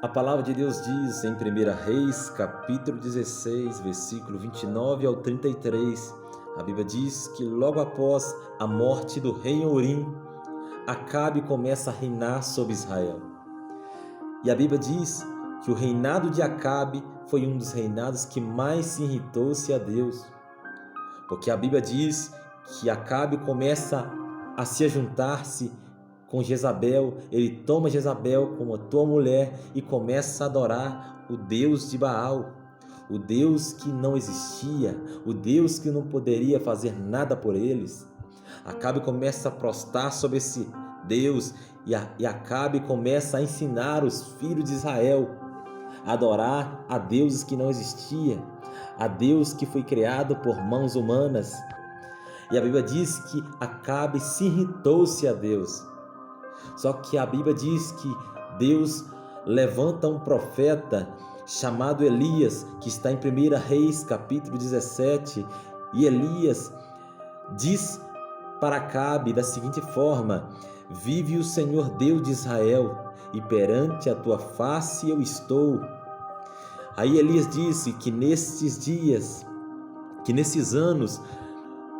A palavra de Deus diz em 1 Reis, capítulo 16, versículo 29 ao 33, a Bíblia diz que logo após a morte do rei Ourim, Acabe começa a reinar sobre Israel. E a Bíblia diz que o reinado de Acabe foi um dos reinados que mais se irritou-se a Deus. Porque a Bíblia diz que Acabe começa a se juntar-se com Jezabel, ele toma Jezabel como a tua mulher e começa a adorar o Deus de Baal, o Deus que não existia, o Deus que não poderia fazer nada por eles. Acabe começa a prostrar sobre esse Deus e Acabe começa a ensinar os filhos de Israel a adorar a deuses que não existia, a Deus que foi criado por mãos humanas. E a Bíblia diz que Acabe se irritou-se a Deus. Só que a Bíblia diz que Deus levanta um profeta chamado Elias, que está em 1 Reis, capítulo 17, e Elias diz para Acabe da seguinte forma: vive o Senhor Deus de Israel, e perante a tua face eu estou. Aí Elias disse que nesses dias, que nesses anos,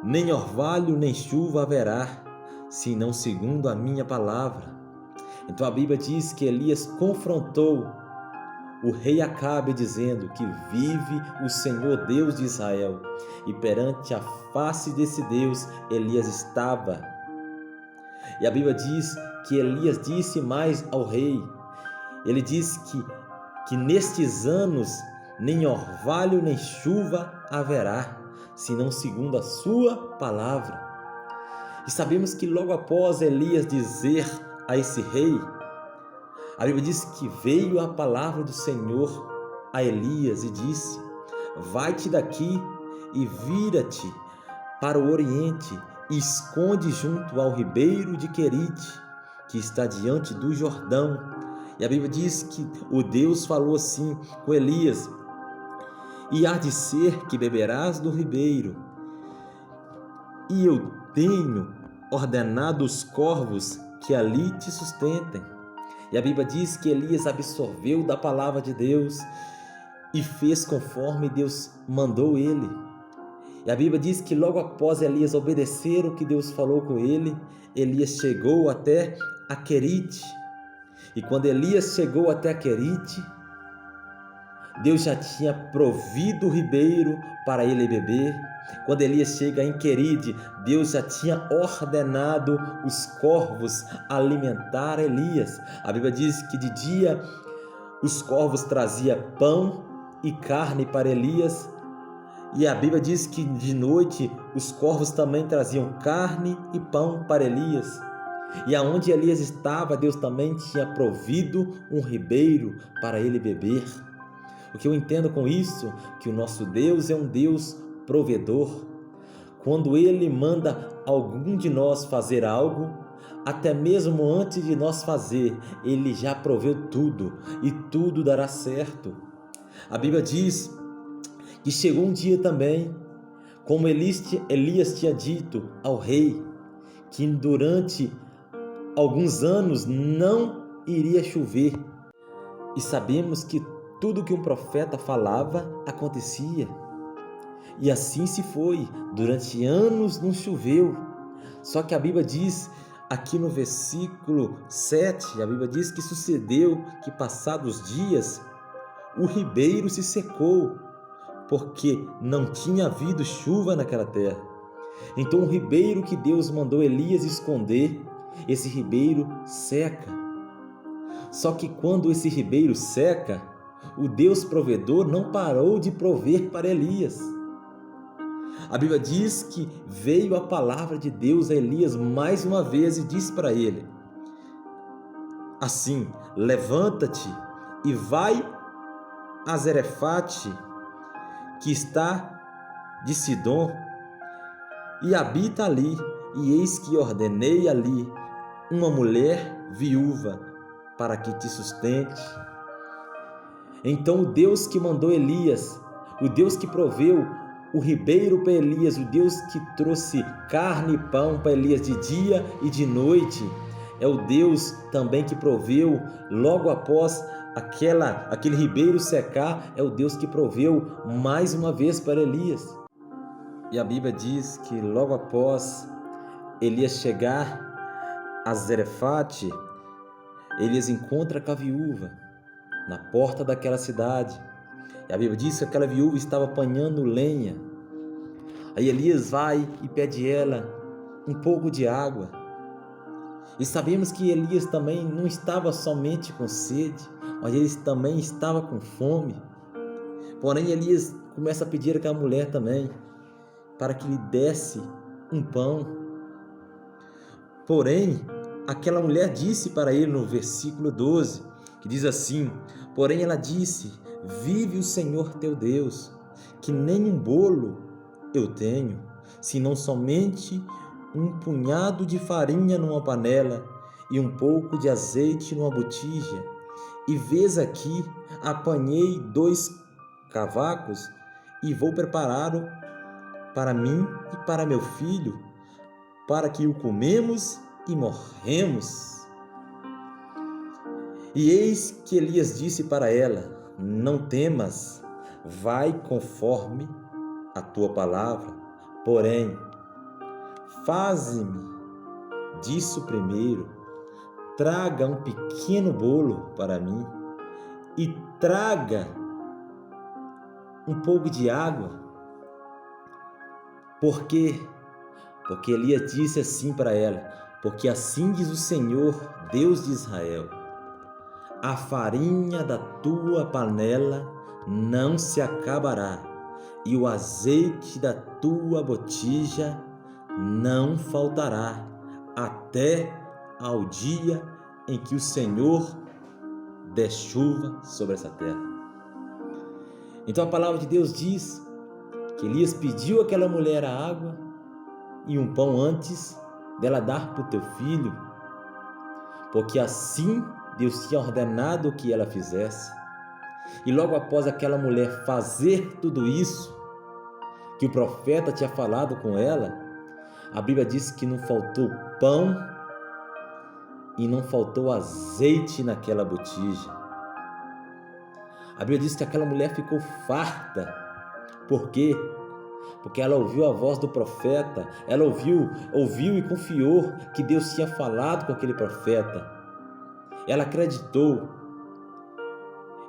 nem orvalho nem chuva haverá, senão segundo a minha palavra. Então a Bíblia diz que Elias confrontou o rei Acabe dizendo que vive o Senhor Deus de Israel, e perante a face desse Deus Elias estava. E a Bíblia diz que Elias disse mais ao rei, ele diz que nestes anos nem orvalho nem chuva haverá, senão segundo a sua palavra. E sabemos que logo após Elias dizer a esse rei, a Bíblia diz que veio a palavra do Senhor a Elias e disse: vai-te daqui e vira-te para o oriente e esconde junto ao ribeiro de Querite, que está diante do Jordão. E a Bíblia diz que o Deus falou assim com Elias: e há de ser que beberás do ribeiro, e eu tenho ordenado os corvos que ali te sustentem. E a Bíblia diz que Elias absorveu da palavra de Deus e fez conforme Deus mandou ele. E a Bíblia diz que logo após Elias obedecer o que Deus falou com ele, Elias chegou até a Querite. E quando Elias chegou até a Querite, Deus já tinha provido o ribeiro para ele beber. Quando Elias chega em Querite, Deus já tinha ordenado os corvos alimentar Elias. A Bíblia diz que de dia os corvos traziam pão e carne para Elias, e a Bíblia diz que de noite os corvos também traziam carne e pão para Elias. E aonde Elias estava, Deus também tinha provido um ribeiro para ele beber. O que eu entendo com isso? Que o nosso Deus é um Deus provedor. Quando Ele manda algum de nós fazer algo, até mesmo antes de nós fazer, Ele já proveu tudo e tudo dará certo. A Bíblia diz que chegou um dia também, como Elias tinha dito ao rei, que durante alguns anos não iria chover. E sabemos que tudo que um profeta falava acontecia. E assim se foi. Durante anos não choveu. Só que a Bíblia diz, aqui no versículo 7, a Bíblia diz que sucedeu que passados dias o ribeiro se secou, porque não tinha havido chuva naquela terra. Então o ribeiro que Deus mandou Elias esconder, esse ribeiro seca. Só que quando esse ribeiro seca, o Deus provedor não parou de prover para Elias. A Bíblia diz que veio a palavra de Deus a Elias mais uma vez e disse para ele assim: levanta-te e vai a Zarefate, que está de Sidom, e habita ali, e eis que ordenei ali uma mulher viúva para que te sustente. Então o Deus que mandou Elias, o Deus que proveu o ribeiro para Elias, o Deus que trouxe carne e pão para Elias de dia e de noite, é o Deus também que proveu logo após aquele ribeiro secar, é o Deus que proveu mais uma vez para Elias. E a Bíblia diz que logo após Elias chegar a Zarefate, Elias encontra com a viúva na porta daquela cidade. E a Bíblia diz que aquela viúva estava apanhando lenha. Aí Elias vai e pede ela um pouco de água. E sabemos que Elias também não estava somente com sede, mas ele também estava com fome. Porém, Elias começa a pedir àquela mulher também para que lhe desse um pão. Porém, aquela mulher disse para ele no versículo 12, que diz assim: porém ela disse: vive o Senhor teu Deus, que nem um bolo eu tenho, senão somente um punhado de farinha numa panela e um pouco de azeite numa botija. E vês aqui, apanhei 2 cavacos e vou prepará-lo para mim e para meu filho, para que o comemos e morremos. E eis que Elias disse para ela: não temas, vai conforme a tua palavra, porém, faze-me disso primeiro, traga um pequeno bolo para mim e traga um pouco de água. Por quê? Porque Elias disse assim para ela: porque assim diz o Senhor, Deus de Israel, a farinha da tua panela não se acabará, e o azeite da tua botija não faltará, até ao dia em que o Senhor der chuva sobre essa terra. Então a palavra de Deus diz que Elias pediu àquela mulher a água e um pão antes dela dar para o teu filho, porque assim Deus tinha ordenado que ela fizesse. E logo após aquela mulher fazer tudo isso, que o profeta tinha falado com ela, a Bíblia diz que não faltou pão e não faltou azeite naquela botija. A Bíblia diz que aquela mulher ficou farta. Por quê? Porque ela ouviu a voz do profeta, ela ouviu e confiou que Deus tinha falado com aquele profeta. Ela acreditou.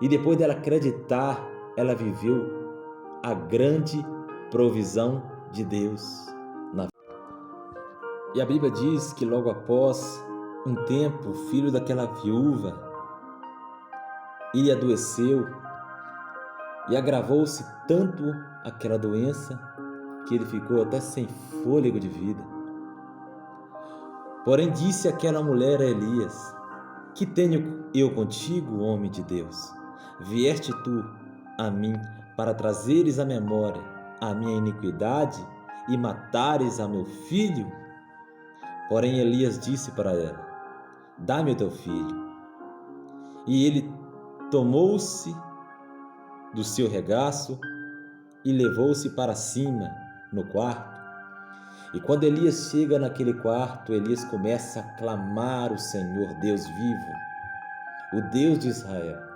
E depois dela acreditar, ela viveu a grande provisão de Deus na vida. E a Bíblia diz que logo após um tempo, o filho daquela viúva, ele adoeceu e agravou-se tanto aquela doença que ele ficou até sem fôlego de vida. Porém disse aquela mulher a Elias: que tenho eu contigo, homem de Deus? Vieste tu a mim para trazeres à memória a minha iniquidade e matares a meu filho? Porém Elias disse para ela: dá-me o teu filho. E ele tomou-se do seu regaço e levou-se para cima no quarto. E quando Elias chega naquele quarto, Elias começa a clamar o Senhor Deus vivo, o Deus de Israel.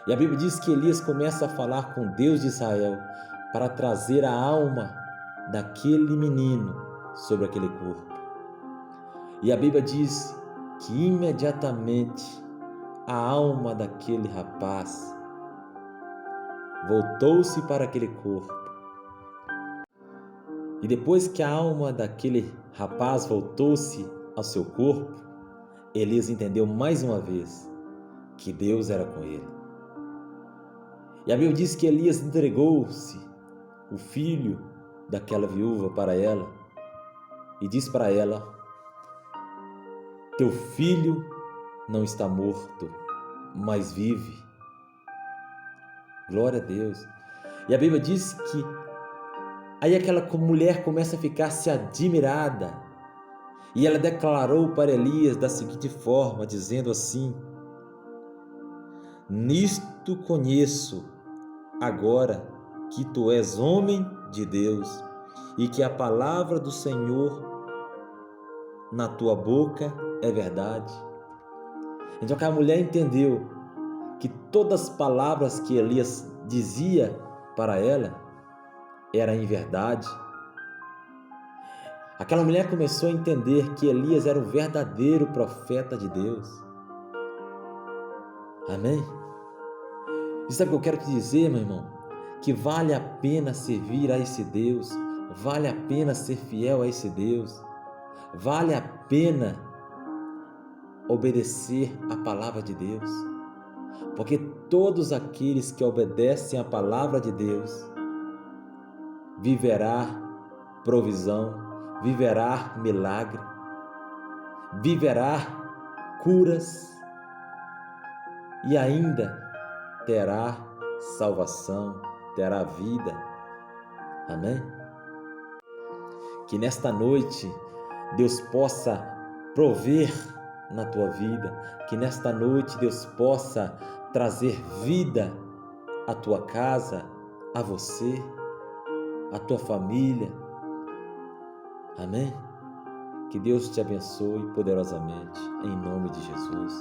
E a Bíblia diz que Elias começa a falar com Deus de Israel para trazer a alma daquele menino sobre aquele corpo. E a Bíblia diz que imediatamente a alma daquele rapaz voltou-se para aquele corpo. E depois que a alma daquele rapaz voltou-se ao seu corpo, Elias entendeu mais uma vez que Deus era com ele. E a Bíblia diz que Elias entregou-se o filho daquela viúva para ela e disse para ela: teu filho não está morto, mas vive. Glória a Deus. E a Bíblia diz que aí aquela mulher começa a ficar-se admirada. E ela declarou para Elias da seguinte forma, dizendo assim: nisto conheço agora que tu és homem de Deus e que a palavra do Senhor na tua boca é verdade. Então aquela mulher entendeu que todas as palavras que Elias dizia para ela eram em verdade. Aquela mulher começou a entender que Elias era o verdadeiro profeta de Deus. Amém? E sabe o que eu quero te dizer, meu irmão? Que vale a pena servir a esse Deus, vale a pena ser fiel a esse Deus, vale a pena obedecer a palavra de Deus, porque todos aqueles que obedecem a palavra de Deus viverá provisão, viverá milagre, viverá curas e ainda terá salvação, terá vida. Amém? Que nesta noite Deus possa prover na tua vida, que nesta noite Deus possa trazer vida à tua casa, a você, à tua família. Amém? Que Deus te abençoe poderosamente, em nome de Jesus.